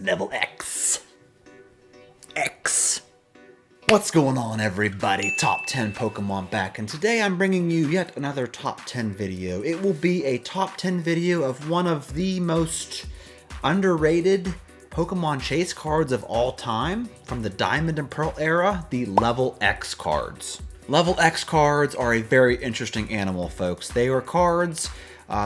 Level X. X. What's going on, everybody? Top 10 Pokemon back, and today I'm bringing you yet another top 10 video. It will be a top 10 video of one of the most underrated Pokemon chase cards of all time from the Diamond and Pearl era, the Level X cards. Level X cards are a very interesting animal, folks. They are cards,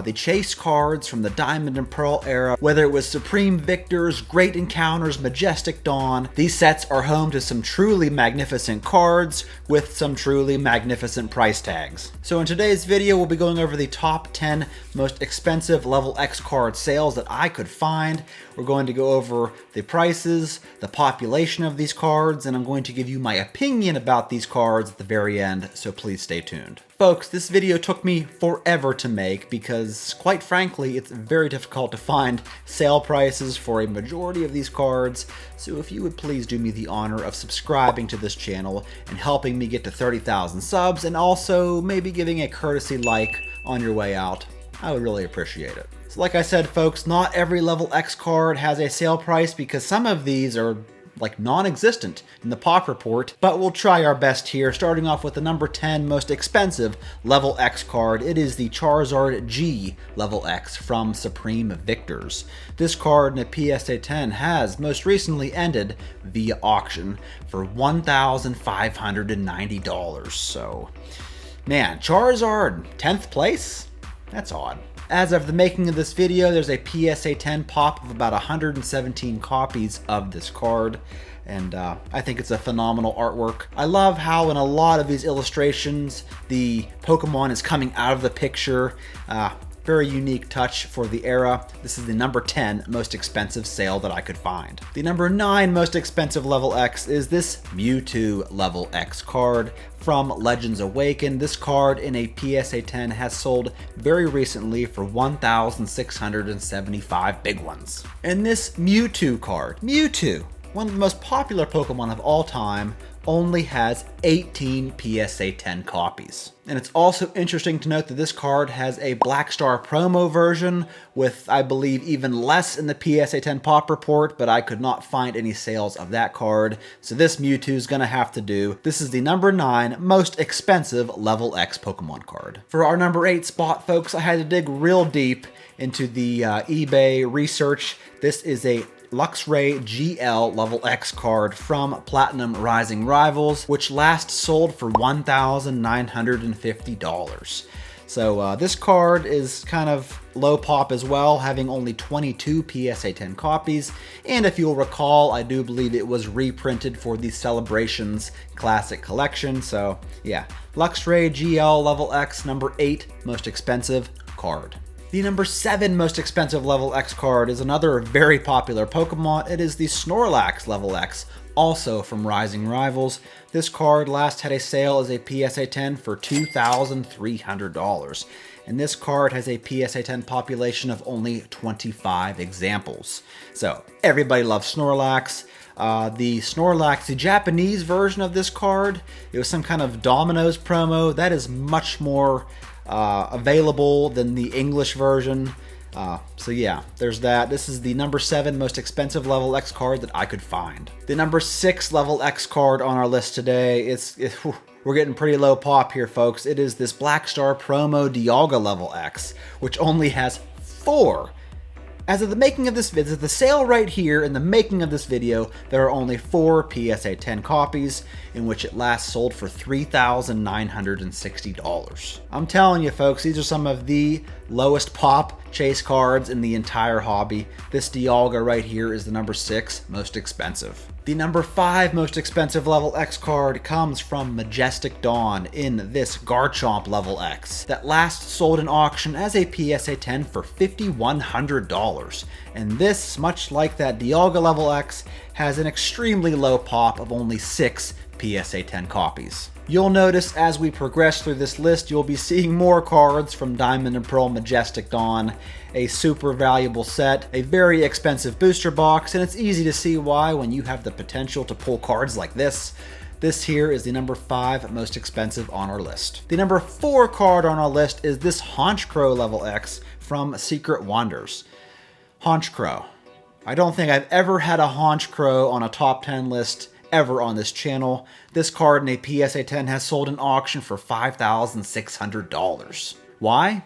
the chase cards from the Diamond and Pearl era, whether it was Supreme Victors, Great Encounters, Majestic Dawn. These sets are home to some truly magnificent cards with some truly magnificent price tags. So in today's video, we'll be going over the top 10 most expensive Level X card sales that I could find. We're going to go over the prices, the population of these cards, and I'm going to give you my opinion about these cards at the very end, so please stay tuned. Folks, this video took me forever to make because, quite frankly, it's very difficult to find sale prices for a majority of these cards, so if you would please do me the honor of subscribing to this channel and helping me get to 30,000 subs, and also maybe giving a courtesy like on your way out, I would really appreciate it. So like I said, folks, not every Level X card has a sale price because some of these are like non-existent in the pop report, but we'll try our best here, starting off with the number 10 most expensive Level X card. It is the Charizard G Level X from Supreme Victors. This card in a PSA 10 has most recently ended via auction for $1,590. So, man, Charizard, 10th place? That's odd. As of the making of this video, there's a PSA 10 pop of about 117 copies of this card, and I think it's a phenomenal artwork. I love how in a lot of these illustrations, the Pokemon is coming out of the picture. Very unique touch for the era. This is the number 10 most expensive sale that I could find. The number 9 most expensive Level X is this Mewtwo Level X card from Legends Awakened. This card in a PSA 10 has sold very recently for 1,675 big ones. And this Mewtwo card, Mewtwo, one of the most popular Pokemon of all time, only has 18 PSA 10 copies. And it's also interesting to note that this card has a Black Star promo version with, I believe, even less in the PSA 10 pop report, but I could not find any sales of that card, so this Mewtwo is gonna have to do. This is the number 9 most expensive Level X Pokemon card. For our number 8 spot, folks, I had to dig real deep into the eBay research. This is a Luxray GL Level X card from Platinum Rising Rivals, which last sold for $1,950. So this card is kind of low pop as well, having only 22 PSA 10 copies, and if you'll recall, I do believe it was reprinted for the Celebrations Classic Collection. So yeah, Luxray GL Level X, number 8 most expensive card. The number 7 most expensive Level X card is another very popular Pokemon. It is the Snorlax Level X, also from Rising Rivals. This card last had a sale as a PSA 10 for $2,300. And this card has a PSA 10 population of only 25 examples. So everybody loves Snorlax. The Snorlax, the Japanese version of this card, it was some kind of Domino's promo. That is much more available than the English version. So yeah, there's that. This is the number 7 most expensive Level X card that I could find. The number 6 Level X card on our list today, we're getting pretty low pop here, folks. It is this Black Star promo Diaga Level X, which only has 4. As of the making of this video, the sale right here in the making of this video, there are only 4 PSA 10 copies, in which it last sold for $3,960. I'm telling you, folks, these are some of the lowest pop chase cards in the entire hobby. This Dialga right here is the number 6 most expensive. The number 5 most expensive Level X card comes from Majestic Dawn in this Garchomp Level X that last sold in auction as a PSA 10 for $5,100. And this, much like that Dialga Level X, has an extremely low pop of only 6 PSA 10 copies. You'll notice as we progress through this list, you'll be seeing more cards from Diamond and Pearl Majestic Dawn, a super valuable set, a very expensive booster box, and it's easy to see why when you have the potential to pull cards like this. This here is the number 5 most expensive on our list. The number 4 card on our list is this Honch Crow Level X from Secret Wonders. Honch Crow. I don't think I've ever had a Honch Crow on a top 10 list ever on this channel. This card in a PSA 10 has sold in auction for $5,600. Why?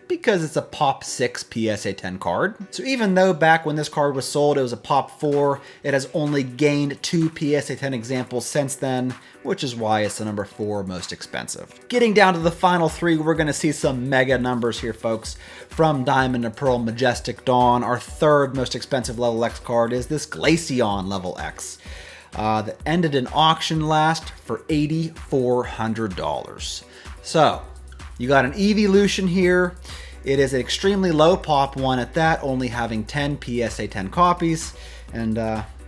Because it's a Pop 6 PSA 10 card. So even though back when this card was sold it was a Pop 4, it has only gained 2 PSA 10 examples since then, which is why it's the number 4 most expensive. Getting down to the final 3, we're going to see some mega numbers here, folks. From Diamond to Pearl Majestic Dawn, our 3rd most expensive level X card is this Glaceon level X. That ended in auction last for $8,400. So, you got an evolution here. It is an extremely low pop one at that, only having 10 PSA 10 copies. And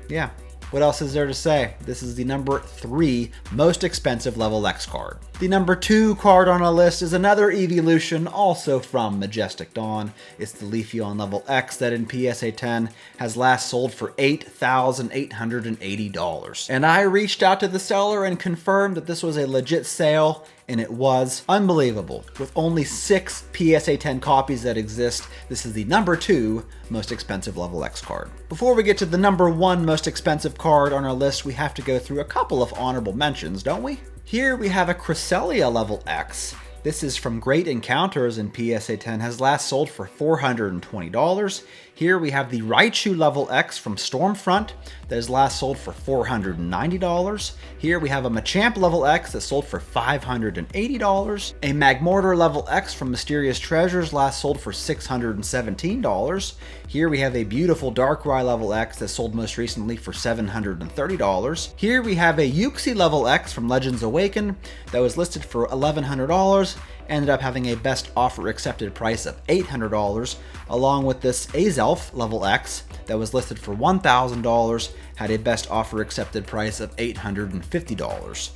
yeah, what else is there to say? This is the number 3 most expensive level X card. The number 2 card on our list is another evolution, also from Majestic Dawn. It's the Leafy on level X that in PSA 10 has last sold for $8,880. And I reached out to the seller and confirmed that this was a legit sale, and it was unbelievable. With only 6 PSA 10 copies that exist, this is the number 2 most expensive level X card. Before we get to the number 1 most expensive card on our list, we have to go through a couple of honorable mentions, don't we? Here we have a Cresselia level X. This is from Great Encounters in PSA 10, has last sold for $420. Here we have the Raichu level X from Stormfront that has last sold for $490. Here we have a Machamp level X that sold for $580. A Magmortar level X from Mysterious Treasures last sold for $617. Here we have a beautiful Darkrai level X that sold most recently for $730. Here we have a Yuxie level X from Legends Awaken that was listed for $1,100. Ended up having a best offer accepted price of $800, along with this Azelf level X that was listed for $1,000, had a best offer accepted price of $850.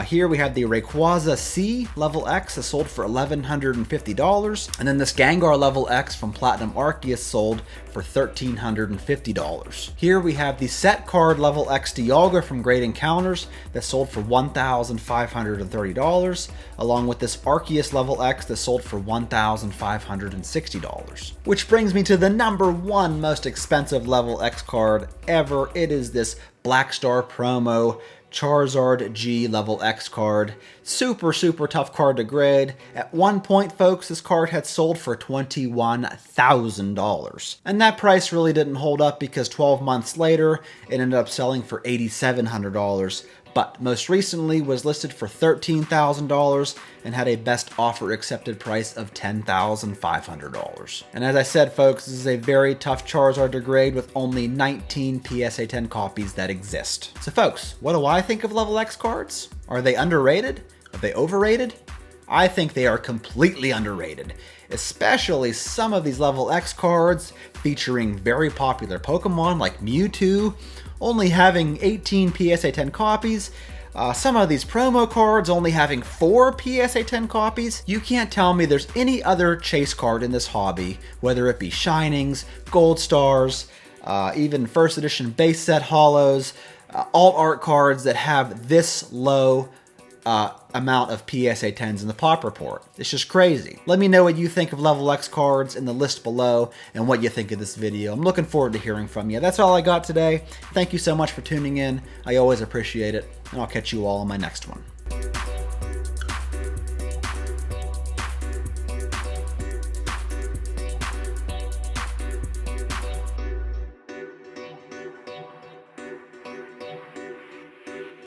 Here we have the Rayquaza C level X that sold for $1,150, and then this Gengar level X from Platinum Arceus sold for $1,350. Here we have the set card level X Diaga from Great Encounters that sold for $1,530, along with this Arceus level X that sold for $1,560. Which brings me to the number 1 most expensive level X card ever. It is this Black Star promo Charizard G level X card. Super tough card to grade. At one point, folks, this card had sold for $21,000. And that price really didn't hold up because 12 months later, it ended up selling for $8,700. But most recently was listed for $13,000 and had a best offer accepted price of $10,500. And as I said, folks, this is a very tough Charizard to grade with only 19 PSA 10 copies that exist. So folks, what do I think of level X cards? Are they underrated? Are they overrated? I think they are completely underrated, especially some of these level X cards featuring very popular Pokemon like Mewtwo, only having 18 PSA 10 copies. Some of these promo cards only having 4 PSA 10 copies. You can't tell me there's any other chase card in this hobby, whether it be Shinings, Gold Stars, even first edition base set holos, alt art cards that have this low amount of PSA 10s in the pop report. It's just crazy. Let me know what you think of level X cards in the list below and what you think of this video. I'm looking forward to hearing from you. That's all I got today. Thank you so much for tuning in. I always appreciate it, and I'll catch you all on my next one.